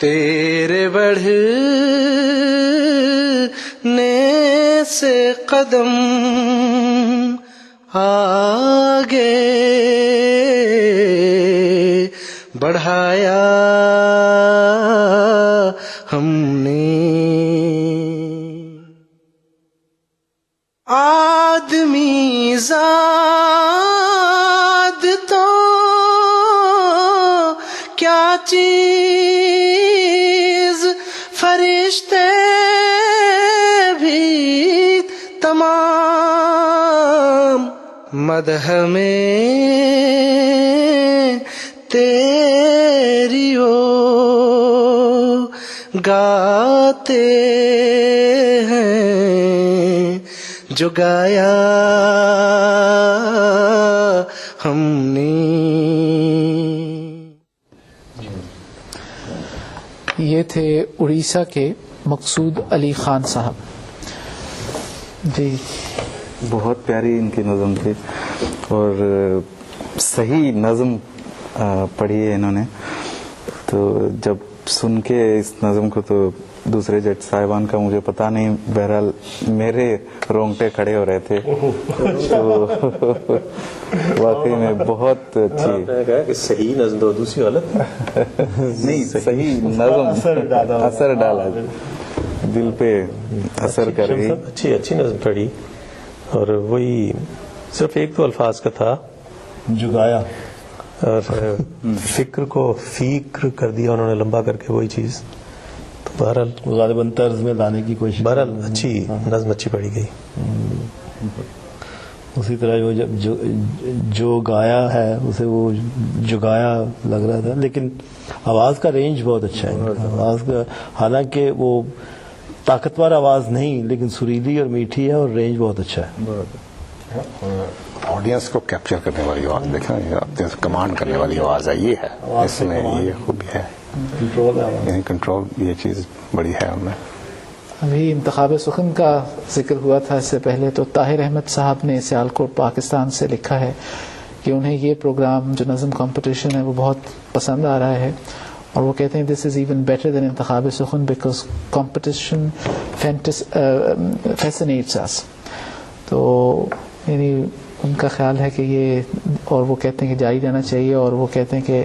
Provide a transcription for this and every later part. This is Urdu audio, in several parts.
تیرے بڑھنے سے قدم آگے بڑھایا ہم نے. آدمی زاد تو کیا چیز، فرشتے بھی تمام مدح میں تیری ہو گاتے ہیں جو گایا ہم نے. یہ تھے اڑیسہ کے مقصود علی خان صاحب. جی بہت پیاری ان کی نظم تھی اور صحیح نظم پڑھی ہے انہوں نے. تو جب سن کے اس نظم کو تو دوسرے جج صاحبان کا مجھے پتا نہیں، بہرحال میرے رونگٹے کھڑے ہو رہے تھے. تو واقعی میں بہت اچھی کہ صحیح نظم دو دوسری غلط نہیں، صحیح نظم اثر ڈالا، دل پہ اثر کر گئی. اچھی نظم پڑھی. اور وہی صرف ایک دو الفاظ کا تھا جگایا، اور فکر کو فکر کر دیا انہوں نے لمبا کر کے، وہی چیز. تو بہرحال غالباً طرز میں لانے کی کوشش. بہرحال اچھی نظم اچھی پڑھی گئی. اسی طرح وہ جب جو گایا ہے اسے وہ جگایا لگ رہا تھا، لیکن آواز کا رینج بہت اچھا ہے آواز کا. حالانکہ وہ طاقتور آواز نہیں لیکن سریلی اور میٹھی ہے اور رینج بہت اچھا ہے. آڈینس کو کیپچر کرنے والی آواز دیکھیں، کمانڈ کرنے والی آواز ہے، یہ ہے اس میں یہ خوبی ہے، کنٹرول. یہ چیز بڑی ہے ہم میں. ابھی انتخاب سخن کا ذکر ہوا تھا اس سے پہلے، تو طاہر احمد صاحب نے سیالکوٹ پاکستان سے لکھا ہے کہ انہیں یہ پروگرام جو نظم کمپٹیشن ہے وہ بہت پسند آ رہا ہے، اور وہ کہتے ہیں دس از ایون بیٹر دین انتخاب سخن بیکاز کمپٹیشن فیسنیٹس اس. تو یعنی ان کا خیال ہے کہ یہ، اور وہ کہتے ہیں کہ جاری رہنا چاہیے، اور وہ کہتے ہیں کہ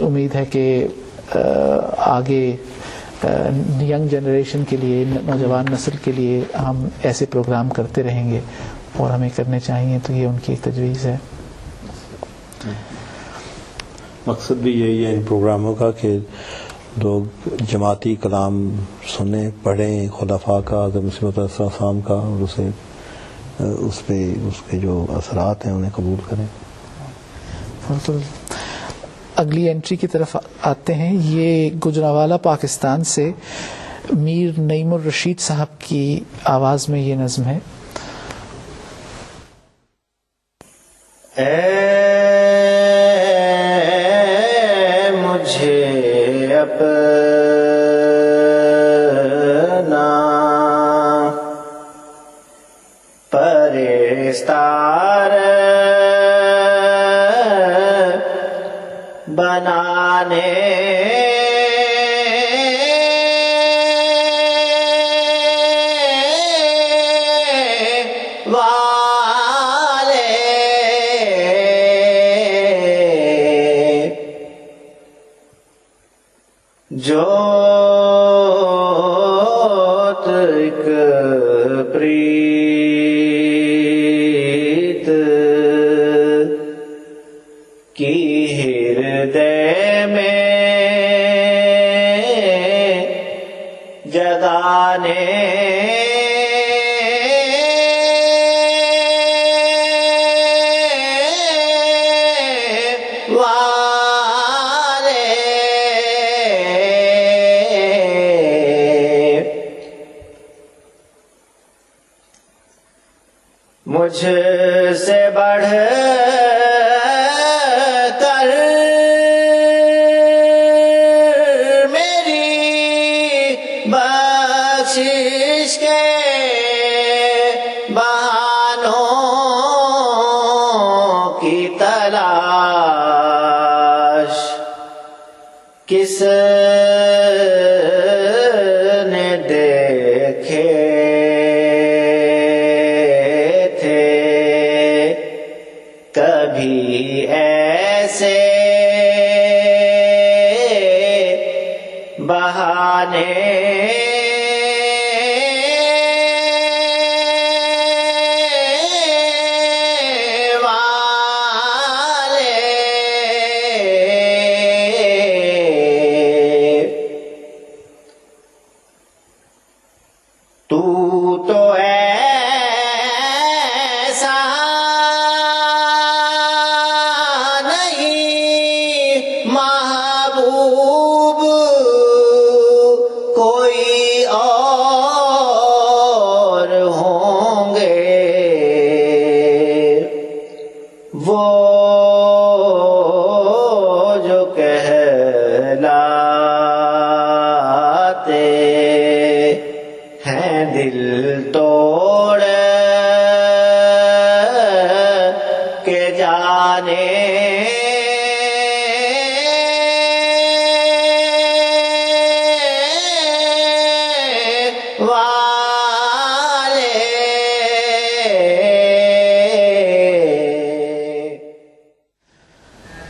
امید ہے کہ آگے ینگ جنریشن کے لیے، نوجوان نسل کے لیے ہم ایسے پروگرام کرتے رہیں گے اور ہمیں کرنے چاہیے. تو یہ ان کی ایک تجویز ہے. مقصد بھی یہی ہے ان پروگراموں کا کہ لوگ جماعتی کلام سنیں، پڑھیں، خلفاء کا، حضرت مسیح موعود صلی اللہ علیہ وسلم کا، اور اسے اس پہ اس کے جو اثرات ہیں انہیں قبول کریں. اگلی انٹری کی طرف آتے ہیں. یہ گجرانوالہ پاکستان سے میر نعیم الرشید صاحب کی آواز میں یہ نظم ہے. مجھے اپنا پرستار بنانے والے جو ایک پریت کی ہردے میں جگانے والے مجھ سے بڑھ کر میری بخشش کے بہانوں کی تلاش کس نے دیکھے تھے کبھی ایسے بہانے دل توڑ کے جانے والے.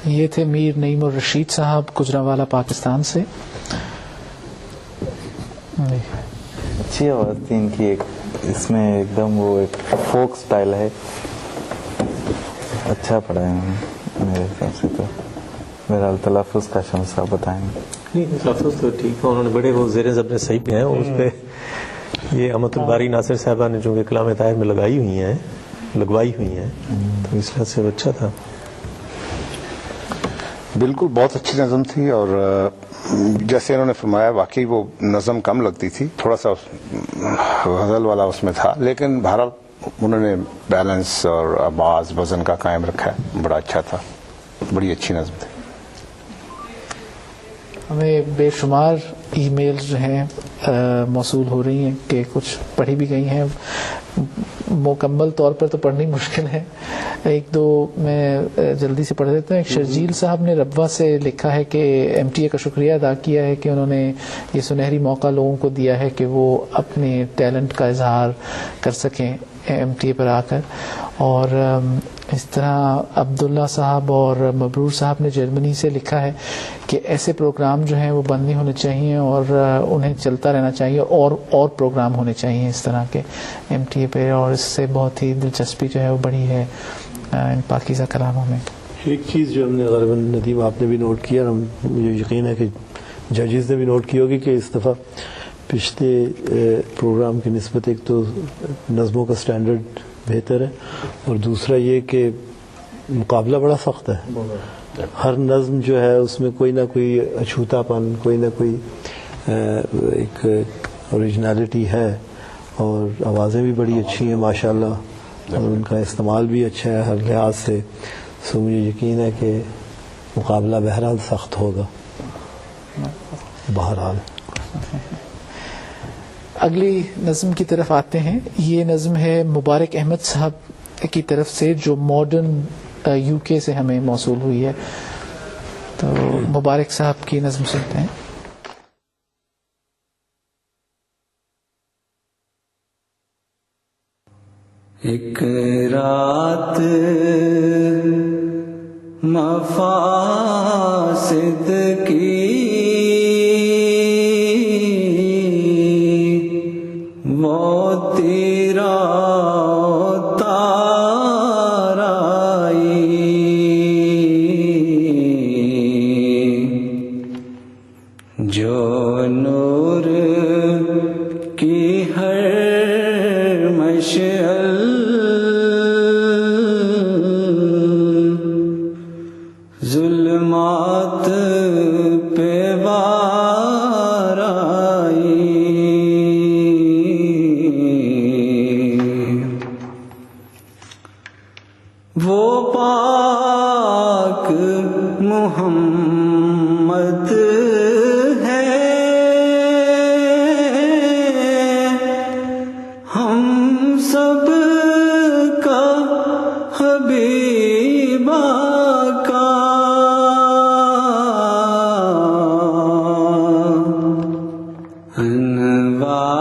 یہ تھے میر نعیم الرشید صاحب گجرانوالہ پاکستان سے. اچھی آواز تھی ان کی. ایک اس میں ایک دم وہ ایک فوک سٹائل ہے. اچھا پڑھا ہے انہوں نے میرے حساب سے. تو میرا تلفظ کا شمس صاحب بتائیں گے. نہیں تلفظ تو ٹھیک ہے. انہوں نے بڑے وہ زیر ضبط نے صحیح پہ ہیں. اس پہ یہ امت الباری ناصر صاحبہ نے جو کہ کلام طاہر میں لگوائی ہوئی ہیں تو اس لحاظ سے اچھا تھا. بالکل بہت اچھی نظم تھی. اور جیسے انہوں نے فرمایا واقعی وہ نظم کم لگتی تھی. تھوڑا سا غزل والا اس میں تھا, لیکن بہرحال انہوں نے بیلنس اور آواز وزن کا قائم رکھا ہے. بڑا اچھا تھا. بڑی اچھی نظم تھی. ہمیں بے شمار ای میلز جو ہیں موصول ہو رہی ہیں کہ کچھ پڑھی بھی گئی ہیں. مکمل طور پر تو پڑھنی مشکل ہے. ایک دو میں جلدی سے پڑھ دیتا ہوں. ایک شرجیل صاحب نے ربوہ سے لکھا ہے کہ ایم ٹی اے کا شکریہ ادا کیا ہے کہ انہوں نے یہ سنہری موقع لوگوں کو دیا ہے کہ وہ اپنے ٹیلنٹ کا اظہار کر سکیں ایم ٹی اے پر آ کر. اور اس طرح عبداللہ صاحب اور مبرور صاحب نے جرمنی سے لکھا ہے کہ ایسے پروگرام جو ہیں وہ بند نہیں ہونے چاہیے اور انہیں چلتا رہنا چاہیے اور پروگرام ہونے چاہیے اس طرح کے ایم ٹی اے پہ. اور اس سے بہت ہی دلچسپی جو ہے وہ بڑی ہے ان پاکیزہ کلاموں میں. ایک چیز جو ہم نے غالباً ندیم آپ نے بھی نوٹ کیا اور مجھے یقین ہے کہ ججز نے بھی نوٹ کی ہوگی کہ اس دفعہ پچھلے پروگرام کی نسبت ایک تو نظموں کا سٹینڈرڈ بہتر ہے اور دوسرا یہ کہ مقابلہ بڑا سخت ہے. ہر نظم جو ہے اس میں کوئی نہ کوئی اچھوتا پن, کوئی نہ کوئی ایک اوریجنلٹی ہے اور آوازیں بھی بڑی اچھی ہیں ماشاءاللہ اور ان کا استعمال بھی اچھا ہے ہر لحاظ سے. سو مجھے یقین ہے کہ مقابلہ بہرحال سخت ہوگا. بہرحال اگلی نظم کی طرف آتے ہیں. یہ نظم ہے مبارک احمد صاحب کی طرف سے جو ماڈرن یو کے سے ہمیں موصول ہوئی ہے. تو مبارک صاحب کی نظم سنتے ہیں. ایک رات مفاسد کی وہ تیرا تار آئی جو نور کی ہر مشعل ظلمات پہ وار آئی. وہ پاک محمد ہے ہم سب کا حبیب آقا. گا